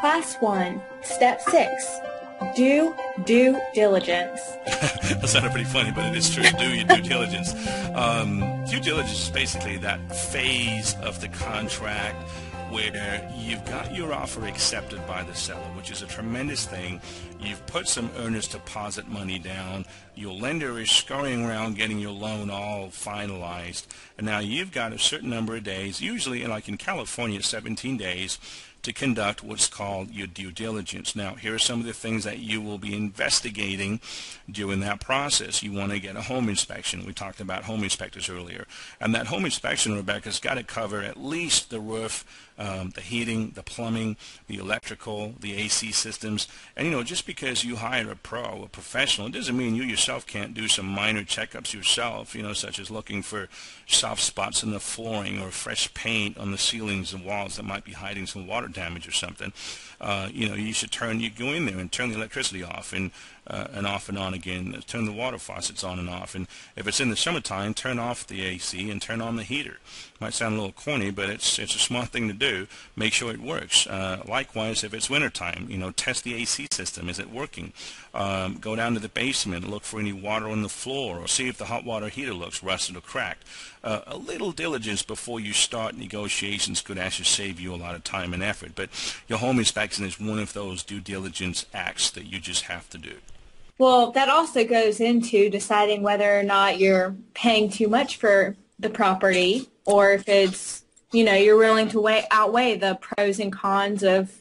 Class 1, Step 6, do due diligence. That sounded pretty funny, but it is true. Do your due diligence. Due diligence is basically that phase of the contract where you've got your offer accepted by the seller, which is a tremendous thing. You've put some earnest deposit money down. Your lender is scurrying around getting your loan all finalized. And now you've got a certain number of days, usually like in California, 17 days, to conduct what's called your due diligence. Now, here are some of the things that you will be investigating during that process. You want to get a home inspection. We talked about home inspectors earlier. And that home inspection, Rebecca's got to cover at least the roof, the heating, the plumbing, the electrical, the AC systems. And, you know, just because you hire a pro, a professional, it doesn't mean you yourself can't do some minor checkups yourself, you know, such as looking for soft spots in the flooring or fresh paint on the ceilings and walls that might be hiding some water damage or something. You know, you should go in there and turn the electricity off and off and on again, turn the water faucets on and off, and if it's in the summertime, turn off the AC and turn on the heater. Might sound a little corny, but it's a smart thing to do. Make sure it works. Likewise, if it's wintertime, you know, test the AC system. Is it working? Go down to the basement, look for any water on the floor, or see if the hot water heater looks rusted or cracked. A little diligence before you start negotiations could actually save you a lot of time and effort, but your home inspection is one of those due diligence acts that you just have to do. Well, that also goes into deciding whether or not you're paying too much for the property, or if it's, you know, you're willing to outweigh the pros and cons of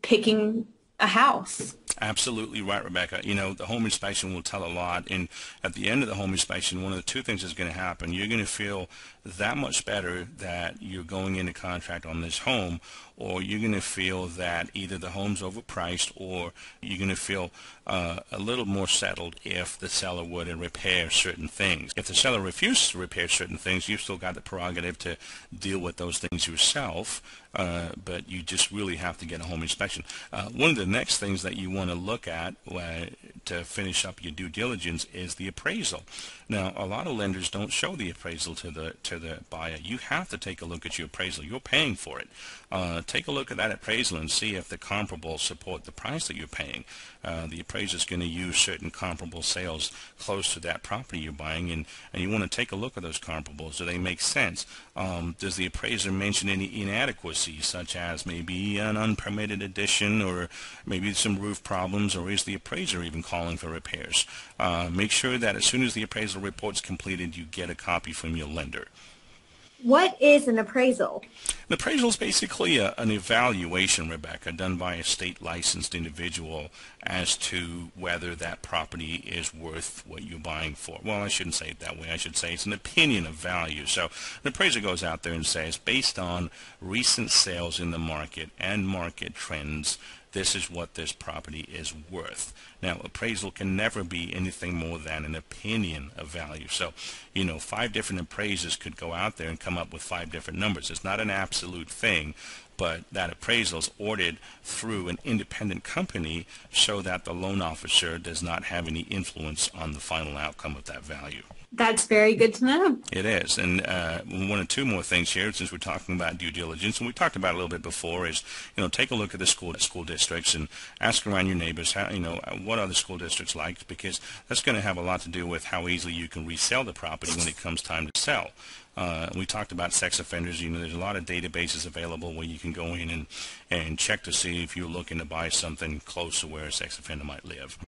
picking a house. Absolutely right, Rebecca. You know, the home inspection will tell a lot, and at the end of the home inspection, one of the two things is going to happen. You're going to feel that much better that you're going into contract on this home, or you're going to feel that either the home's overpriced, or you're going to feel a little more settled if the seller were to repair certain things. If the seller refuses to repair certain things, you've still got the prerogative to deal with those things yourself, but you just really have to get a home inspection. One of the next things that you want to look at to finish up your due diligence is the appraisal. Now, a lot of lenders don't show the appraisal to the buyer. You have to take a look at your appraisal. You're paying for it. Take a look at that appraisal and see if the comparables support the price that you're paying. The appraiser is going to use certain comparable sales close to that property you're buying, and you want to take a look at those comparables. Do they make sense? Does the appraiser mention any inadequacies, such as maybe an unpermitted addition, or maybe some roof problems, or is the appraiser even calling for repairs? Make sure that as soon as the appraisal report's completed, you get a copy from your lender. What is an appraisal? An appraisal is basically an evaluation, Rebecca, done by a state licensed individual as to whether that property is worth what you're buying for. Well, I shouldn't say it that way. I should say it's an opinion of value. So an appraiser goes out there and says, based on recent sales in the market and market trends, this is what this property is worth. Now, appraisal can never be anything more than an opinion of value. So, you know, 5 different appraisers could go out there and come up with 5 different numbers. It's not an absolute thing, but that appraisal is ordered through an independent company so that the loan officer does not have any influence on the final outcome of that value. That's very good to know. It is. And one or two more things here, since we're talking about due diligence, and we talked about it a little bit before, is, you know, take a look at the school districts and ask around your neighbors, how, you know, what are the school districts like, because that's going to have a lot to do with how easily you can resell the property when it comes time to sell. We talked about sex offenders. You know, there's a lot of databases available where you can go in and check to see if you're looking to buy something close to where a sex offender might live.